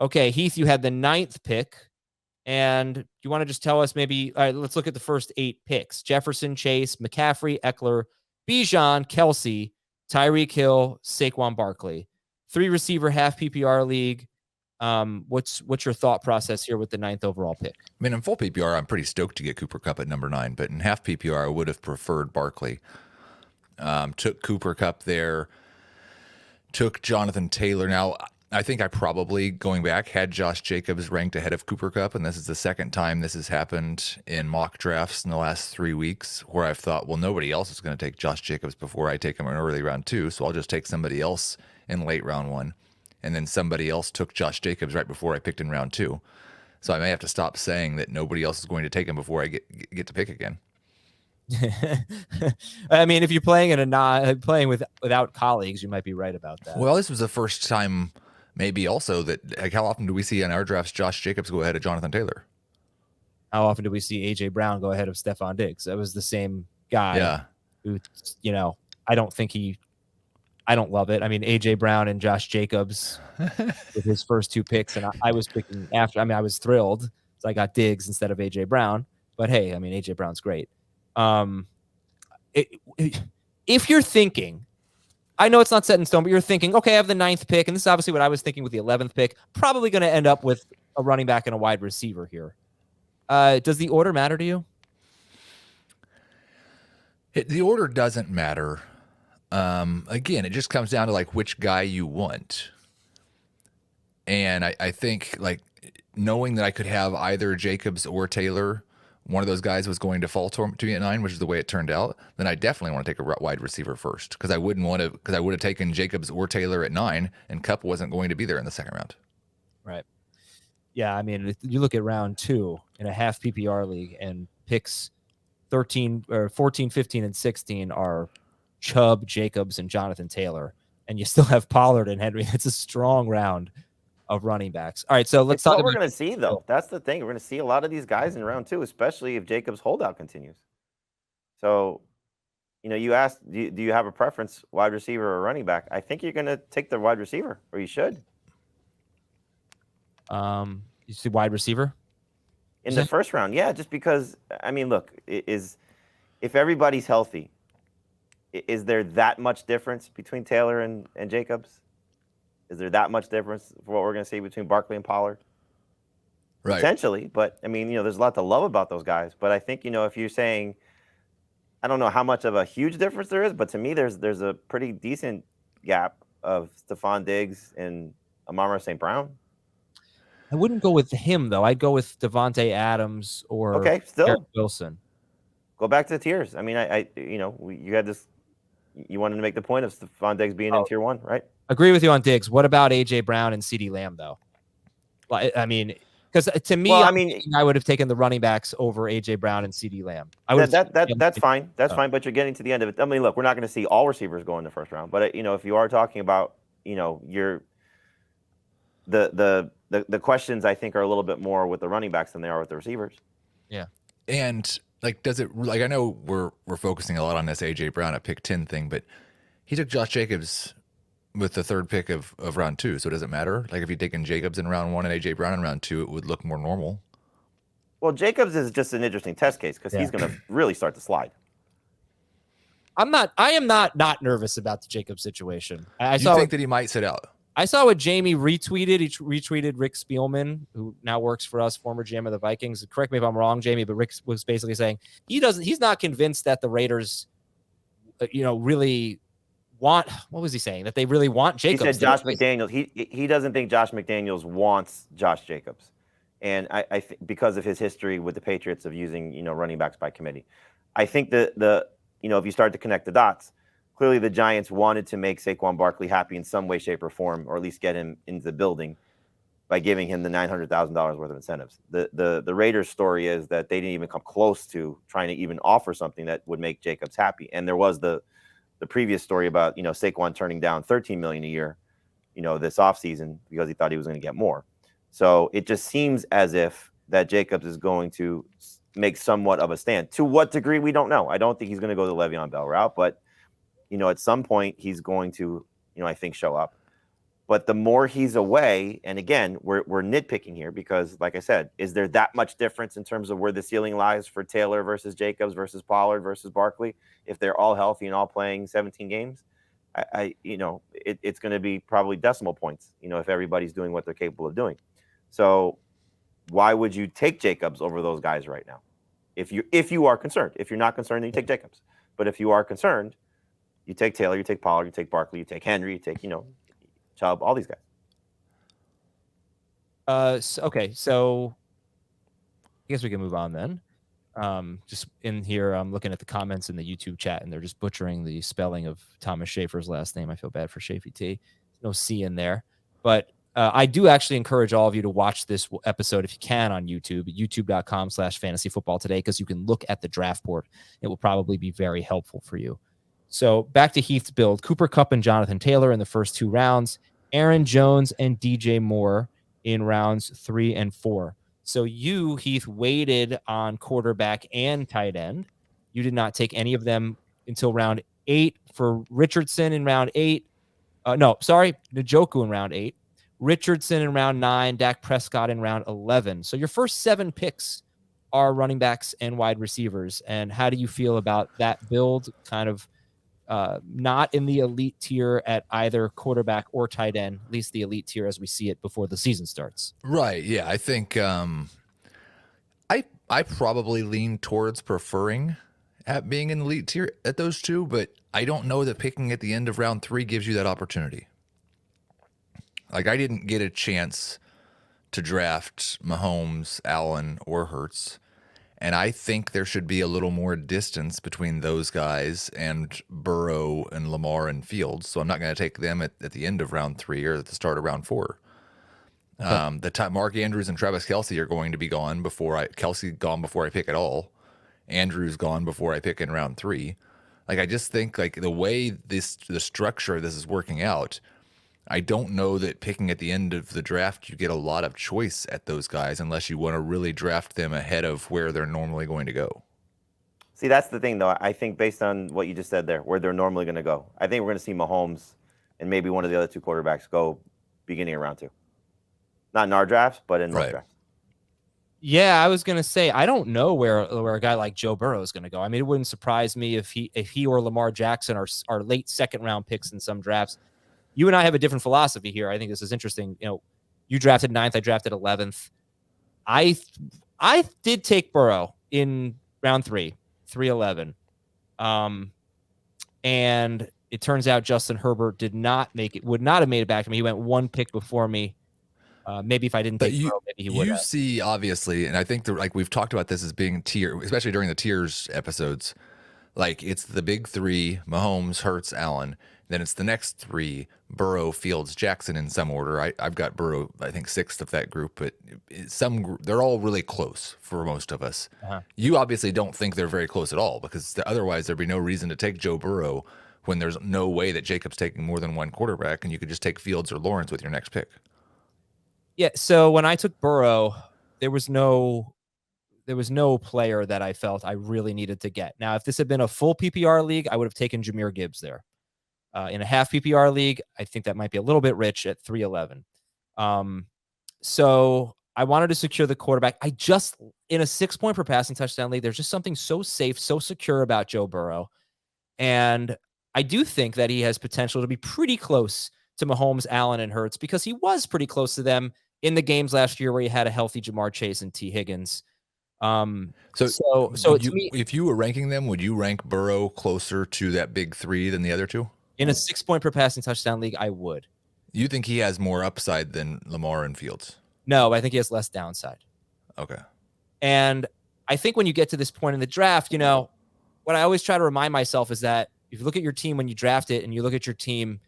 Okay, Heath, you had the 9th pick. And you want to just tell us maybe, all right, let's look at the first 8 picks. Jefferson, Chase, McCaffrey, Eckler, Bijan, Kelsey, Tyreek Hill, Saquon Barkley. 3 receiver, half PPR league. What's your thought process here with the 9th overall pick? I mean, in full PPR, I'm pretty stoked to get Cooper Kupp at number 9, but in half PPR, I would have preferred Barkley. Took Cooper Kupp there, took Jonathan Taylor. Now, I think I probably, going back, had Josh Jacobs ranked ahead of Cooper Kupp, and this is the second time this has happened in mock drafts in the last 3 weeks where I've thought, well, nobody else is going to take Josh Jacobs before I take him in early round 2, so I'll just take somebody else in late round 1. And then somebody else took Josh Jacobs right before I picked in round 2. So I may have to stop saying that nobody else is going to take him before I get to pick again. I mean, if you're playing without colleagues, you might be right about that. Well, this was the first time, maybe also, that like, how often do we see in our drafts Josh Jacobs go ahead of Jonathan Taylor? How often do we see AJ Brown go ahead of Stephon Diggs? That was the same guy. Yeah. Who, I don't love it. I mean, AJ Brown and Josh Jacobs with his first 2 picks, and I was picking after. I mean, I was thrilled, so I got Diggs instead of AJ Brown. But hey, I mean, AJ Brown's great. If you're thinking, I know it's not set in stone, but you're thinking, okay, I have the 9th pick, and this is obviously what I was thinking with the 11th pick. Probably going to end up with a running back and a wide receiver here. Does the order matter to you? The order doesn't matter. Again, it just comes down to like which guy you want. And I think like knowing that I could have either Jacobs or Taylor, one of those guys was going to fall to me at 9, which is the way it turned out, then I definitely want to take a wide receiver first because I would have taken Jacobs or Taylor at 9, and Kupp wasn't going to be there in the second round. Right. Yeah, I mean, if you look at round 2 in a half PPR league, and picks 13 or 14, 15, and 16 are Chubb, Jacobs, and Jonathan Taylor, and you still have Pollard and Henry. It's a strong round of running backs. All right, so let's talk about what we're going to see, though. That's the thing. We're going to see a lot of these guys in round 2, especially if Jacobs' holdout continues. So, you asked, do you have a preference, wide receiver or running back? I think you're going to take the wide receiver, or you should. You see wide receiver? In the first round, yeah, just because, I mean, look, if everybody's healthy, is there that much difference between Taylor and Jacobs? Is there that much difference for what we're going to see between Barkley and Pollard? Right. Potentially, but I mean, there's a lot to love about those guys. But I think, if you're saying, I don't know how much of a huge difference there is, but to me, there's a pretty decent gap of Stephon Diggs and Amon-Ra St. Brown. I wouldn't go with him though. I'd go with Devontae Adams or Eric Wilson. Go back to the tiers. I mean, you had this. You wanted to make the point of Stephon Diggs being in tier 1, right? Agree with you on Diggs. What about AJ Brown and CeeDee Lamb though? I mean, because to me, I would have taken the running backs over AJ Brown and CeeDee Lamb. That's fine. That's fine. But you're getting to the end of it. I mean, look, we're not going to see all receivers go in the first round. But if you are talking about, the questions I think are a little bit more with the running backs than they are with the receivers. Yeah. And like, does it like, I know we're focusing a lot on this AJ Brown at pick 10 thing, but he took Josh Jacobs with the 3rd pick of round 2. So does it matter? Like if you'd taken Jacobs in round 1 and AJ Brown in round 2, it would look more normal. Well, Jacobs is just an interesting test case because he's going to really start to slide. I am not nervous about the Jacobs situation. You think that he might sit out? I saw what Jamie retweeted. He retweeted Rick Spielman, who now works for us, former GM of the Vikings. Correct me if I'm wrong, Jamie, but Rick was basically saying he's not convinced that the Raiders, really want. What was he saying? That they really want Jacobs. He said Josh McDaniels. He doesn't think Josh McDaniels wants Josh Jacobs, and I because of his history with the Patriots of using running backs by committee. I think that if you start to connect the dots. Clearly, the Giants wanted to make Saquon Barkley happy in some way, shape, or form, or at least get him into the building by giving him the $900,000 worth of incentives. The Raiders' story is that they didn't even come close to trying to even offer something that would make Jacobs happy. And there was the previous story about Saquon turning down $13 million a year, this offseason because he thought he was going to get more. So it just seems as if that Jacobs is going to make somewhat of a stand. To what degree, we don't know. I don't think he's going to go the Le'Veon Bell route, but at some point he's going to, I think, show up. But the more he's away, and again, we're nitpicking here because, like I said, is there that much difference in terms of where the ceiling lies for Taylor versus Jacobs versus Pollard versus Barkley if they're all healthy and all playing 17 games? It's going to be probably decimal points, if everybody's doing what they're capable of doing. So why would you take Jacobs over those guys right now? If you are concerned. If you're not concerned, then you take Jacobs. But if you are concerned, you take Taylor, you take Pollard, you take Barkley, you take Henry, you take, Chubb, all these guys. So I guess we can move on then. Just in here, I'm looking at the comments in the YouTube chat, and they're just butchering the spelling of Thomas Schaefer's last name. I feel bad for Shafy T. No C in there. But I do actually encourage all of you to watch this episode if you can on YouTube, youtube.com/fantasyfootballtoday, because you can look at the draft board. It will probably be very helpful for you. So back to Heath's build. Cooper Kupp and Jonathan Taylor in the first 2 rounds. Aaron Jones and DJ Moore in rounds 3 and 4. So you, Heath, waited on quarterback and tight end. You did not take any of them until round 8 for Richardson in round 8. Njoku in round 8. Richardson in round 9. Dak Prescott in round 11. So your first 7 picks are running backs and wide receivers. And how do you feel about that build? Kind of not in the elite tier at either quarterback or tight end, at least the elite tier as we see it before the season starts. Right. Yeah. I think I probably lean towards preferring at being in the elite tier at those 2, but I don't know that picking at the end of round 3 gives you that opportunity. Like, I didn't get a chance to draft Mahomes, Allen, or Hurts. And I think there should be a little more distance between those guys and Burrow and Lamar and Fields. So I'm not going to take them at the end of round 3 or at the start of round 4. Mark Andrews and Travis Kelce are going to be gone Kelce gone before I pick at all. Andrews gone before I pick in round 3. Like, I just think like the way the structure of this is working out, I don't know that picking at the end of the draft, you get a lot of choice at those guys unless you want to really draft them ahead of where they're normally going to go. See, that's the thing, though. I think based on what you just said there, where they're normally going to go, I think we're going to see Mahomes and maybe one of the other 2 quarterbacks go beginning of round 2. Not in our drafts, but in most drafts. Yeah, I was going to say, I don't know where a guy like Joe Burrow is going to go. I mean, it wouldn't surprise me if he or Lamar Jackson are late second-round picks in some drafts. You and I have a different philosophy here. I think this is interesting. You drafted 9th. I drafted 11th. I did take Burrow in round 3, 3-11. And it turns out Justin Herbert would not have made it back to me. He went 1 pick before me. Maybe if I didn't take Burrow, maybe he would have. You see, obviously, and I think like we've talked about this as being tier, especially during the tiers episodes. Like, it's the big 3, Mahomes, Hurts, Allen. Then it's the next 3, Burrow, Fields, Jackson in some order. I've got Burrow, I think, 6th of that group, but they're all really close for most of us. Uh-huh. You obviously don't think they're very close at all because otherwise there'd be no reason to take Joe Burrow when there's no way that Jacob's taking more than 1 quarterback and you could just take Fields or Lawrence with your next pick. Yeah, so when I took Burrow, there was no player that I felt I really needed to get. Now, if this had been a full PPR league, I would have taken Jahmyr Gibbs there. In a half PPR league, I think that might be a little bit rich at 3-11. So I wanted to secure the quarterback. In a 6-point per passing touchdown league, there's just something so safe, so secure about Joe Burrow. And I do think that he has potential to be pretty close to Mahomes, Allen, and Hurts because he was pretty close to them in the games last year where he had a healthy Jamar Chase and T. Higgins. If you were ranking them, would you rank Burrow closer to that big 3 than the other 2? In a 6-point per passing touchdown league, I would. You think he has more upside than Lamar and Fields? No, I think he has less downside. Okay. And I think when you get to this point in the draft, what I always try to remind myself is that if you look at your team when you draft it and you look at your team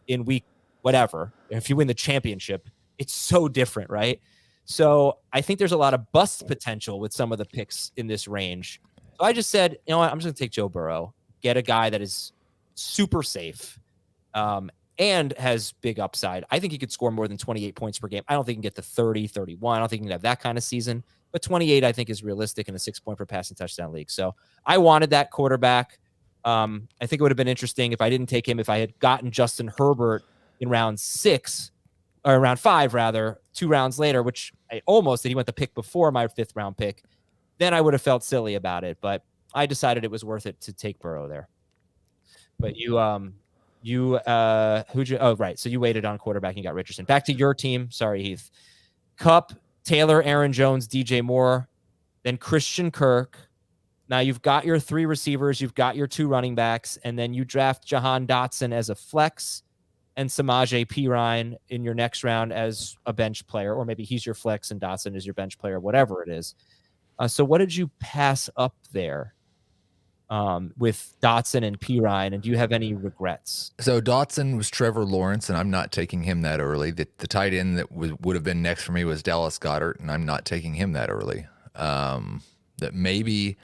in week whatever, if you win the championship, it's so different, right? So I think there's a lot of bust potential with some of the picks in this range. So I just said, you know what, I'm just going to take Joe Burrow, get a guy that is super safe and has big upside. I think he could score more than 28 points per game. I don't think he can get to 30, 31. I don't think he can have that kind of season. But 28, I think, is realistic in a 6-point per passing touchdown league. So I wanted that quarterback. I think it would have been interesting if I didn't take him, if I had gotten Justin Herbert, in round 6 or round 5 rather, 2 rounds later, which I almost did. He went the pick before my 5th round pick. Then I would have felt silly about it, but I decided it was worth it to take Burrow there. But who'd you? Oh, right. So you waited on quarterback and you got Richardson. Back to your team. Sorry, Heath. Kupp, Taylor, Aaron Jones, DJ Moore, then Christian Kirk. Now you've got your 3 receivers, you've got your 2 running backs, and then you draft Jahan Dotson as a flex and Samaje Perine in your next round as a bench player, or maybe he's your flex and Dotson is your bench player, whatever it is. So what did you pass up there with Dotson and Perine, and do you have any regrets? So Dotson was Trevor Lawrence, and I'm not taking him that early. The tight end that would have been next for me was Dallas Goedert, and I'm not taking him that early. That maybe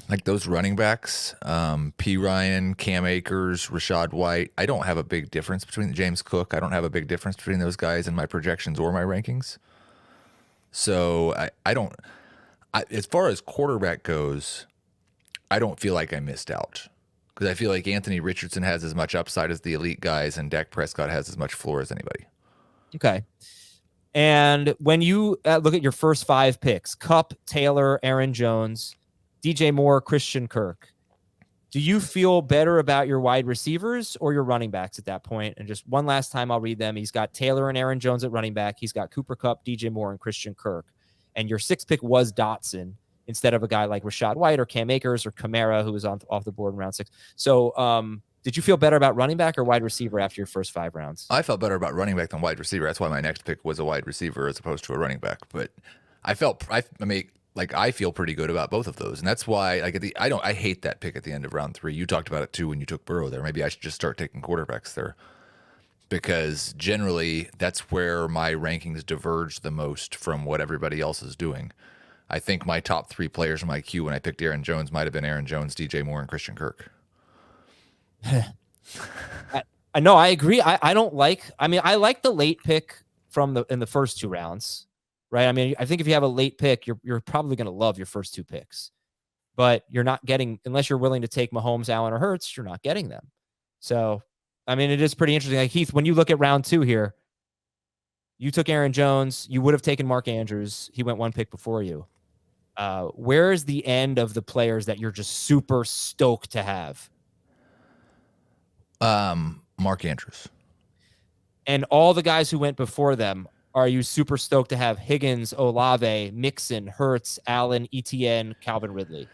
like those running backs, Perine, Cam Akers, Rashad White. I don't have a big difference between James Cook. I don't have a big difference between those guys in my projections or my rankings. So I don't. As far as quarterback goes, I don't feel like I missed out because I feel like Anthony Richardson has as much upside as the elite guys, and Dak Prescott has as much floor as anybody. Okay. And when you look at your first 5 picks, Kupp, Taylor, Aaron Jones, DJ Moore, Christian Kirk, do you feel better about your wide receivers or your running backs at that point? And just one last time, I'll read them. He's got Taylor and Aaron Jones at running back. He's got Cooper Kupp, DJ Moore, and Christian Kirk. And your 6th pick was Dotson instead of a guy like Rashad White or Cam Akers or Kamara, who was off the board in round 6. So did you feel better about running back or wide receiver after your first 5 rounds? I felt better about running back than wide receiver. That's why my next pick was a wide receiver as opposed to a running back. But I feel pretty good about both of those. And that's why I hate that pick at the end of round 3. You talked about it too when you took Burrow there. Maybe I should just start taking quarterbacks there. Because generally, that's where my rankings diverge the most from what everybody else is doing. I think my top 3 players in my queue when I picked Aaron Jones might have been Aaron Jones, DJ Moore, and Christian Kirk. I know, I agree. I like the late pick in the first 2 rounds, right? I mean, I think if you have a late pick, you're probably going to love your first 2 picks, but you're not getting, unless you're willing to take Mahomes, Allen, or Hurts, you're not getting them. So, I mean, it is pretty interesting. Like Heath, when you look at round 2 here, you took Aaron Jones. You would have taken Mark Andrews. He went 1 pick before you. Where is the end of the players that you're just super stoked to have? Mark Andrews. And all the guys who went before them, are you super stoked to have Higgins, Olave, Mixon, Hurts, Allen, Etienne, Calvin Ridley?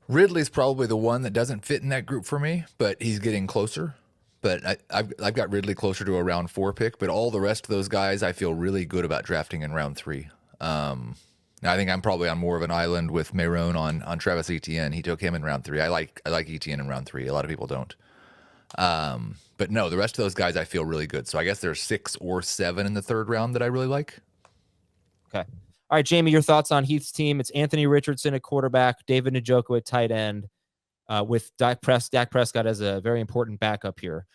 Ridley's probably the one that doesn't fit in that group for me, but he's getting closer. But I've got Ridley closer to a round 4 pick, but all the rest of those guys I feel really good about drafting in round 3. Now I think I'm probably on more of an island with Mayron on Travis Etienne. He took him in round 3. I like Etienne in round 3. A lot of people don't. But no, the rest of those guys I feel really good. So I guess there's 6 or 7 in the 3rd round that I really like. Okay. All right, Jamie, your thoughts on Heath's team? It's Anthony Richardson at quarterback, David Njoku at tight end, with Dak Prescott as a very important backup here.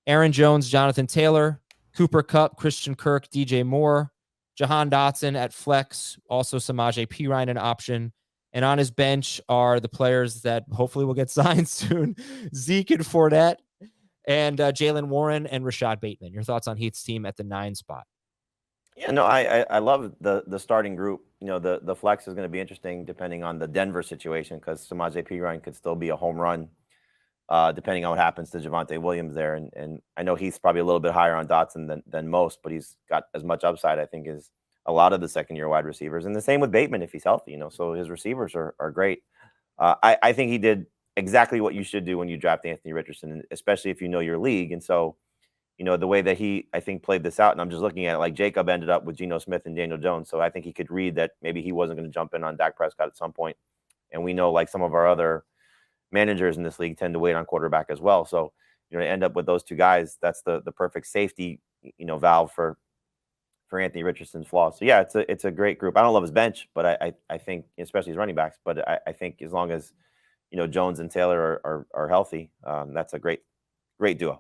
Aaron Jones, Jonathan Taylor, Cooper Kupp, Christian Kirk, DJ Moore, Jahan Dotson at flex, also Samaje Perine an option. And on his bench are the players that hopefully will get signed soon, Zeke and Fournette, and Jalen Warren and Rashad Bateman. Your thoughts on Heath's team at the 9 spot? Yeah, no, I love the starting group. You know, the flex is going to be interesting depending on the Denver situation because Samaje Perine could still be a home run depending on what happens to Javonte Williams there. And I know he's probably a little bit higher on Dotson than most, but he's got as much upside, I think, as a lot of the second-year wide receivers. And the same with Bateman if he's healthy, you know, so his receivers are great. I think he did exactly what you should do when you draft Anthony Richardson, especially if you know your league. And so, you know, the way that he, I think, played this out, and I'm just looking at it, like Jacob ended up with Geno Smith and Daniel Jones. So I think he could read that maybe he wasn't going to jump in on Dak Prescott at some point. And we know, like some of our other managers in this league tend to wait on quarterback as well. So, you know, to end up with those 2 guys, that's the perfect safety, you know, valve for Anthony Richardson's flaws. So yeah, it's a great group. I don't love his bench, but I think, especially his running backs, but I think as long as, you know, Jones and Taylor are healthy, that's a great duo.